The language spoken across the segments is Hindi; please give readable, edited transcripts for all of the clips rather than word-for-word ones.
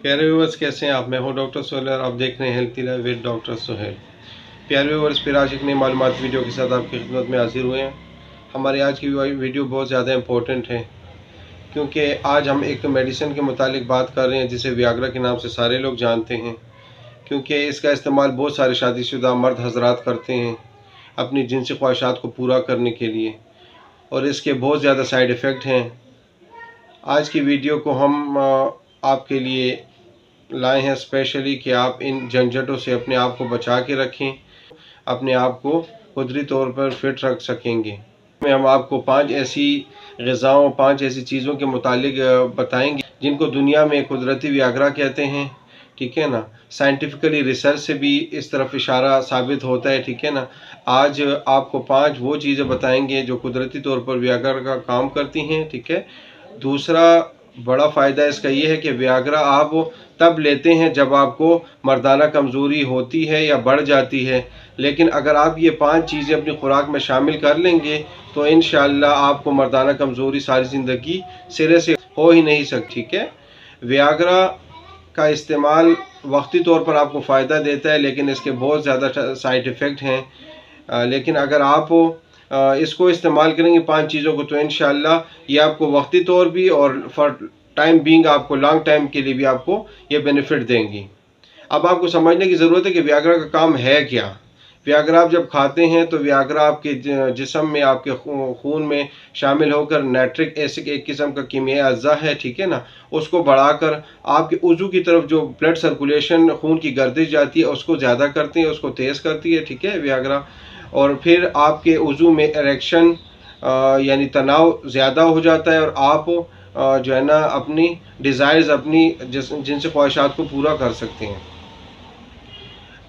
प्यारे व्यूवर्स, कैसे हैं आप? मैं हूं डॉक्टर सोहेल और आप देख रहे हैं healthy life with doctor Sohail. प्यारे व्यूवर्स, फिर आज एक नई मालूमाती वीडियो के साथ आपकी खिदमत में हाजिर हुए हैं। हमारी आज की वीडियो बहुत ज़्यादा इंपॉर्टेंट है क्योंकि आज हम एक मेडिसिन के मुतालिक बात कर रहे हैं जिसे वियाग्रा के नाम से सारे लोग जानते हैं, क्योंकि इसका इस्तेमाल बहुत सारे शादीशुदा मर्द हजरात करते हैं अपनी जिनसी ख्वाहिशात को पूरा करने के लिए, और इसके बहुत ज़्यादा साइड इफ़ेक्ट हैं। आज की वीडियो को हम आपके लिए लाए हैं स्पेशली कि आप इन झंझटों से अपने आप को बचा के रखें, अपने आप को कुदरती तौर पर फिट रख सकेंगे। हम आपको 5 ऐसी ग़िज़ाओं, 5 ऐसी चीज़ों के मुतालिक बताएंगे जिनको दुनिया में कुदरती वियाग्रा कहते हैं, ठीक है ना। साइंटिफिकली रिसर्च से भी इस तरफ इशारा साबित होता है, ठीक है ना। आज आपको 5 वो चीज़ें बताएंगे जो कुदरती तौर पर वियाग्रा का काम करती हैं, ठीक है। दूसरा बड़ा फ़ायदा इसका ये है कि वियाग्रा आप तब लेते हैं जब आपको मर्दाना कमज़ोरी होती है या बढ़ जाती है, लेकिन अगर आप ये 5 चीज़ें अपनी खुराक में शामिल कर लेंगे तो इंशाअल्लाह आपको मर्दाना कमज़ोरी सारी ज़िंदगी सिरे से हो ही नहीं सकती, ठीक है। वियाग्रा का इस्तेमाल वक्ती तौर पर आपको फ़ायदा देता है, लेकिन इसके बहुत ज़्यादा साइड इफ़ेक्ट हैं। लेकिन अगर आप इसको इस्तेमाल करेंगे 5 चीज़ों को तो इंशाअल्लाह ये आपको वक्ती तौर भी और फॉर टाइम बीइंग आपको लॉन्ग टाइम के लिए भी आपको ये बेनिफिट देंगी। अब आपको समझने की ज़रूरत है कि वियाग्रा का काम है क्या। वियाग्रा आप जब खाते हैं तो वियाग्रा आपके जिस्म में, आपके खून में शामिल होकर नाइट्रिक एसिड एक किस्म का कीमियाई अज्जा है, ठीक है ना, उसको बढ़ाकर आपके उज़ू की तरफ जो ब्लड सर्कुलेशन, खून की गर्दिश जाती है उसको ज़्यादा करती है, उसको तेज़ करती है, ठीक है वियाग्रा। और फिर आपके उज़ू में इरेक्शन यानी तनाव ज़्यादा हो जाता है और आप जो है ना अपनी डिज़ायर्स, अपनी जिनसे ख्वाहिशात को पूरा कर सकते हैं।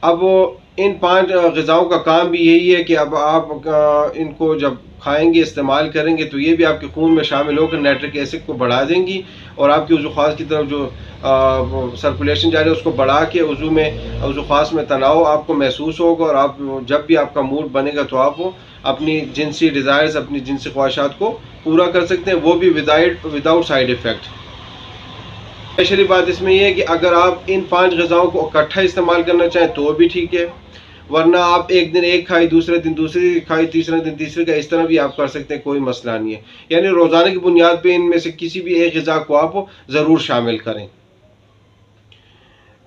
अब इन 5 ग़िज़ाओं का काम भी यही है कि अब आप इनको जब खाएंगे, इस्तेमाल करेंगे तो ये भी आपके खून में शामिल होकर नाइट्रिक एसिड को बढ़ा देंगी और आपकी उज़ू ख़ास की तरफ जो सर्कुलेशन जा रही है उसको बढ़ा के उज़ू ख़ास में तनाव आपको महसूस होगा, और आप जब भी आपका मूड बनेगा तो आप अपनी जिनसी डिज़ायर्स, अपनी जिनसी ख्वाहिशात को पूरा कर सकते हैं, वो भी विदाउट साइड इफ़ेक्ट। स्पेशली बात इसमें यह है कि अगर आप इन 5 ग़िज़ाओं को इकट्ठा इस्तेमाल करना चाहें तो भी ठीक है, वरना आप एक दिन एक खाई, दूसरे दिन दूसरी खाई, तीसरे दिन तीसरे का, इस तरह भी आप कर सकते हैं, कोई मसला नहीं है। यानी रोज़ाना की बुनियाद पे इनमें से किसी भी एक ग़िज़ा को आप ज़रूर शामिल करें।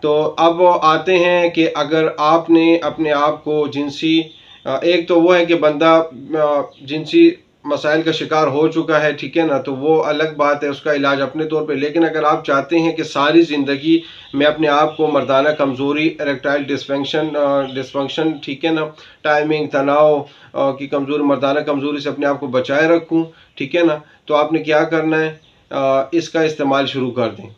तो अब आते हैं कि अगर आपने अपने आप को जिनसी, एक तो वो है कि बंदा जिनसी मसाइल का शिकार हो चुका है, ठीक है ना, तो वो अलग बात है, उसका इलाज अपने तौर पे। लेकिन अगर आप चाहते हैं कि सारी ज़िंदगी में अपने आप को मर्दाना कमज़ोरी, इरेक्टाइल डिसफंक्शन, ठीक है ना, टाइमिंग, तनाव की कमज़ोरी, मर्दाना कमज़ोरी से अपने आप को बचाए रखूँ, ठीक है ना, तो आपने क्या करना है, इसका इस्तेमाल शुरू कर दें।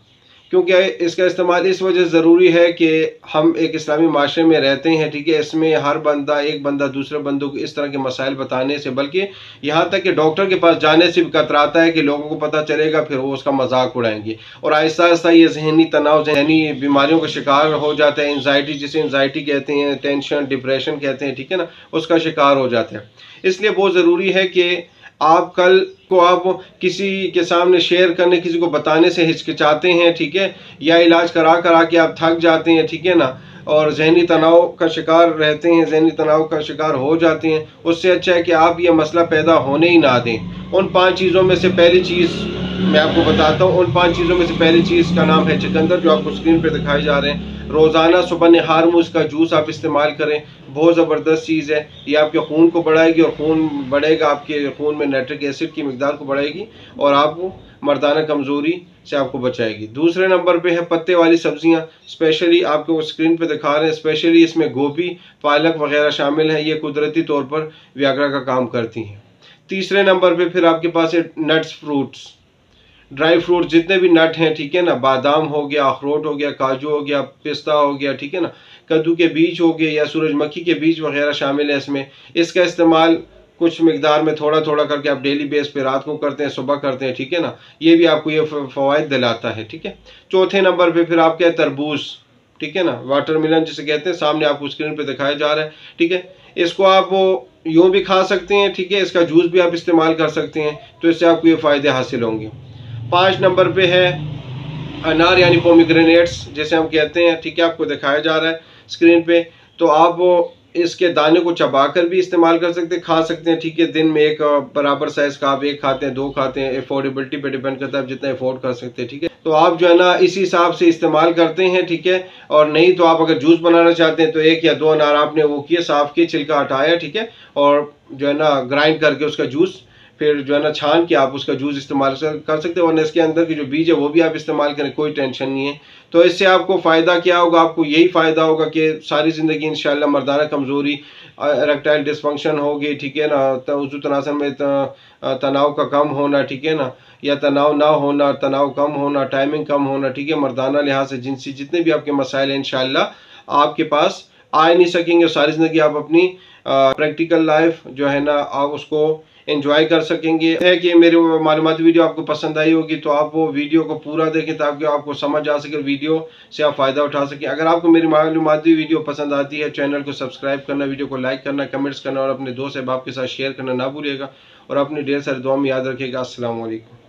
क्योंकि इसका इस्तेमाल इस वजह से ज़रूरी है कि हम एक इस्लामी माशरे में रहते हैं, ठीक है। इसमें हर बंदा, एक बंदा दूसरे बंदों को इस तरह के मसाइल बताने से, बल्कि यहाँ तक कि डॉक्टर के पास जाने से भी कतराता है कि लोगों को पता चलेगा, फिर वो उसका मजाक उड़ाएंगे और आहिस्ता आहिस्ता ये जहनी तनाव, जहनी बीमारियों का शिकार हो जाता है। एंजाइटी, जिसे एंजाइटी कहते हैं, टेंशन, डिप्रेशन कहते हैं, ठीक है ना, उसका शिकार हो जाता है। इसलिए बहुत ज़रूरी है कि आप कल को आप किसी के सामने शेयर करने, किसी को बताने से हिचकिचाते हैं, ठीक है, या इलाज करा करा के आप थक जाते हैं, ठीक है ना, और जहनी तनाव का शिकार रहते हैं, जहनी तनाव का शिकार हो जाते हैं, उससे अच्छा है कि आप ये मसला पैदा होने ही ना दें। उन 5 चीज़ों में से पहली चीज़ मैं आपको बताता हूँ। उन 5 चीज़ों में से पहली चीज़ का नाम है चुकंदर, जो आपको स्क्रीन पे दिखाए जा रहे हैं। रोज़ाना सुबह निहार में उसका जूस आप इस्तेमाल करें, बहुत ज़बरदस्त चीज़ है। ये आपके खून को बढ़ाएगी और खून बढ़ेगा, आपके खून में नाइट्रिक एसिड की मिकदार को बढ़ाएगी और आपको मर्दाना कमज़ोरी से आपको बचाएगी। दूसरे नंबर पे है पत्ते वाली सब्जियां, स्पेशली आपको स्क्रीन पे दिखा रहे हैं, स्पेशली इसमें गोभी, पालक वगैरह शामिल हैं, ये कुदरती तौर पर वियाग्रा का काम करती हैं। तीसरे नंबर पे फिर आपके पास है नट्स, फ्रूट्स, ड्राई फ्रूट, जितने भी नट हैं, ठीक है ना, बादाम हो गया, अखरोट हो गया, काजू हो गया, पिस्ता हो गया, ठीक है ना, कद्दू के बीज हो गए या सूरजमुखी के बीज वगैरह शामिल है इसमें। इसका इस्तेमाल कुछ मिकदार में थोड़ा थोड़ा करके आप डेली बेस पे रात को करते हैं, सुबह करते हैं, ठीक है ना, ये भी आपको ये फ़वाइद दिलाता है, ठीक है। चौथे नंबर पे फिर आपके तरबूज, ठीक है ना, वाटरमेलन जिसे कहते हैं, सामने आपको स्क्रीन पे दिखाया जा रहा है, ठीक है। इसको आप यूँ भी खा सकते हैं, ठीक है, इसका जूस भी आप इस्तेमाल कर सकते हैं, तो इससे आपको ये फ़ायदे हासिल होंगे। 5 नंबर पे है अनार यानी पोमीग्रेनेट्स जैसे हम कहते हैं, ठीक है, आपको दिखाया जा रहा है स्क्रीन पे। तो आप वो इसके दाने को चबाकर भी इस्तेमाल कर सकते हैं, खा सकते हैं, ठीक है। दिन में एक बराबर साइज का आप एक खाते हैं, दो खाते हैं, अफोर्डेबिलिटी पे डिपेंड करता है आप जितना अफोर्ड कर सकते हैं, ठीक है। तो आप जो है ना इस हिसाब से इस्तेमाल करते हैं, ठीक है। और नहीं तो आप अगर जूस बनाना चाहते हैं तो एक या दो अनार आपने वो किए, साफ किए, छिलका हटाया, ठीक है, और जो है ना ग्राइंड करके उसका जूस फिर जो है ना छान के आप उसका जूस इस्तेमाल कर सकते हैं। वरना इसके अंदर की जो बीज है वो भी आप इस्तेमाल करें, कोई टेंशन नहीं है। तो इससे आपको फ़ायदा क्या होगा, आपको यही फ़ायदा होगा कि सारी ज़िंदगी इंशाल्लाह मर्दाना कमज़ोरी, इरेक्टाइल डिस्फंक्शन होगी, ठीक है ना, उज़ू तनासन में तनाव का कम होना, ठीक है ना, या तनाव ना होना, तनाव कम होना, टाइमिंग कम होना, ठीक है, मर्दाना लिहाज से जिनसी जितने भी आपके मसाइल हैं इंशाल्लाह आपके पास आ नहीं सकेंगे। सारी ज़िंदगी आप अपनी प्रैक्टिकल लाइफ जो है ना आप उसको एंजॉय कर सकेंगे। है कि मेरी मालूमाती वीडियो आपको पसंद आई होगी तो आप वो वीडियो को पूरा देखें ताकि आपको समझ आ सके, वीडियो से आप फ़ायदा उठा सकें। अगर आपको मेरी मालूमाती वीडियो पसंद आती है, चैनल को सब्सक्राइब करना, वीडियो को लाइक करना, कमेंट्स करना और अपने दोस्त अहबाब के साथ शेयर करना ना भूलिएगा। और अपनी ढेर सारी दुआ में याद रखिएगा। अस्सलाम वालेकुम।